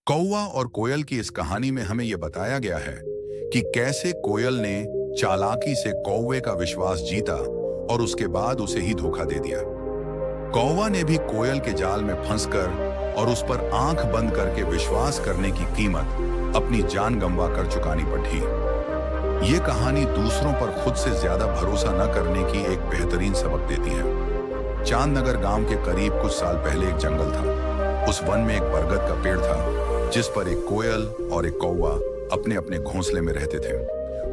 कौवा और कोयल की इस कहानी में हमें यह बताया गया है कि कैसे कोयल ने चालाकी से कौवे का विश्वास जीता और उसके बाद उसे ही धोखा दे दिया। कौवा ने भी कोयल के जाल में फंसकर और उस पर आंख बंद करके विश्वास करने की कीमत अपनी जान गंवा कर चुकानी पड़ी। ये कहानी दूसरों पर खुद से ज्यादा भरोसा न करने की एक बेहतरीन सबक देती है। चांदनगर गांव के करीब कुछ साल पहले एक जंगल था। उस वन में एक बरगद का पेड़ था जिस पर एक कोयल और एक कौवा अपने अपने घोंसले में रहते थे।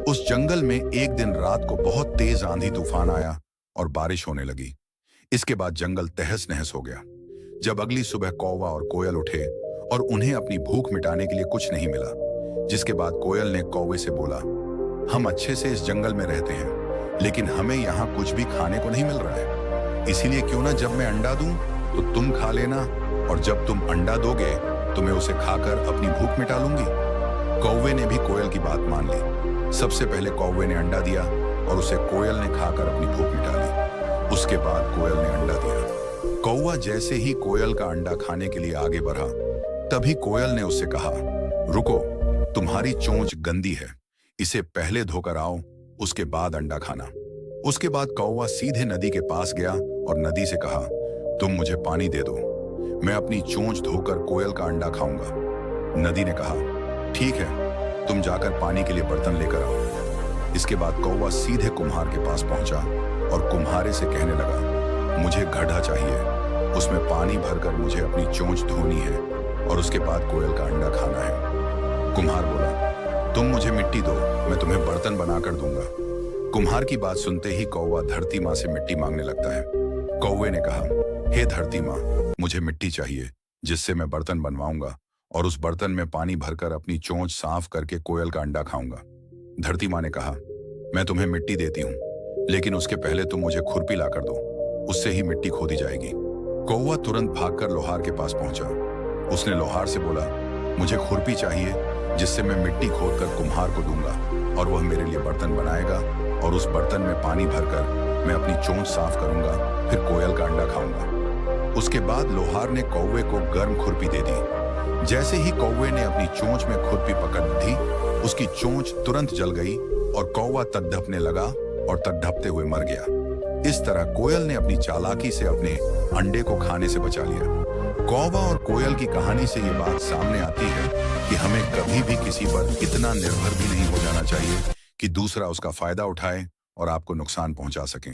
उस जंगल में एक दिन रात को बहुत तेज आंधी तूफान आया और बारिश होने लगी। इसके बाद जंगल तहस नहस हो गया। जब अगली सुबह कौवा और कोयल उठे और उन्हें अपनी भूख मिटाने के लिए कुछ नहीं मिला, जिसके बाद कोयल ने कौवे से बोला, हम अच्छे से इस जंगल में रहते हैं, लेकिन हमें यहाँ कुछ भी खाने को नहीं मिल रहा है। इसीलिए क्यों ना जब मैं अंडा दूं तो तुम खा लेना, और जब तुम अंडा दोगे तो मैं उसे खाकर अपनी भूख मिटा लूंगी। कौवे ने भी कोयल की बात मान ली। सबसे पहले कौवे ने अंडा दिया और उसे कोयल ने खाकर अपनी भूख मिटा ली। उसके बाद कोयल ने अंडा दिया। कौवा जैसे ही कोयल का अंडा खाने के लिए आगे बढ़ा, तभी कोयल ने उससे कहा, रुको, तुम्हारी चोंच गंदी है, इसे पहले धोकर आओ, उसके बाद अंडा खाना। उसके बाद कौवा सीधे नदी के पास गया और नदी से कहा, तुम मुझे पानी दे दो, मैं अपनी चोंच धोकर कोयल का अंडा खाऊंगा। नदी ने कहा, ठीक है, तुम जाकर पानी के लिए बर्तन लेकर आओ। इसके बाद कौवा सीधे कुम्हार के पास पहुंचा और कुम्हारे से कहने लगा, मुझे घड़ा चाहिए, उसमें पानी भरकर मुझे अपनी चोंच धोनी है और उसके बाद कोयल का अंडा खाना है। कुम्हार बोला, तुम मुझे मिट्टी दो, मैं तुम्हें बर्तन बनाकर दूंगा। कुम्हार की बात सुनते ही कौवा धरती माँ से मिट्टी मांगने लगता है। कौवे ने कहा, हे धरती माँ, मुझे मिट्टी चाहिए जिससे मैं बर्तन बनवाऊंगा और उस बर्तन में पानी भरकर अपनी चोंच साफ करके कोयल का अंडा खाऊंगा। धरती माँ ने कहा, मैं तुम्हें मिट्टी देती हूँ, लेकिन उसके पहले तुम मुझे खुरपी लाकर दो, उससे ही मिट्टी खोदी जाएगी। कौवा तुरंत भागकर लोहार के पास पहुंचा। उसने लोहार से बोला, मुझे खुरपी चाहिए जिससे मैं मिट्टी खोदकर कुम्हार को दूंगा और वह मेरे लिए बर्तन बनाएगा और उस बर्तन में पानी भरकर मैं अपनी चोंच साफ करूंगा, फिर कोयल का अंडा खाऊंगा। उसके बाद लोहार ने कौवे को गर्म खुरपी दे दी। जैसे ही कौवे ने अपनी चोंच में खुरपी पकड़ दी, उसकी चोंच तुरंत जल गई और कौवा तड़पने लगा और तड़पते हुए मर गया। इस तरह कोयल ने अपनी चालाकी से अपने अंडे को खाने से बचा लिया। कौवा और कोयल की कहानी से ये बात सामने आती है कि हमें कभी भी किसी पर इतना निर्भर भी नहीं हो जाना चाहिए कि दूसरा उसका फायदा उठाए और आपको नुकसान पहुंचा सके।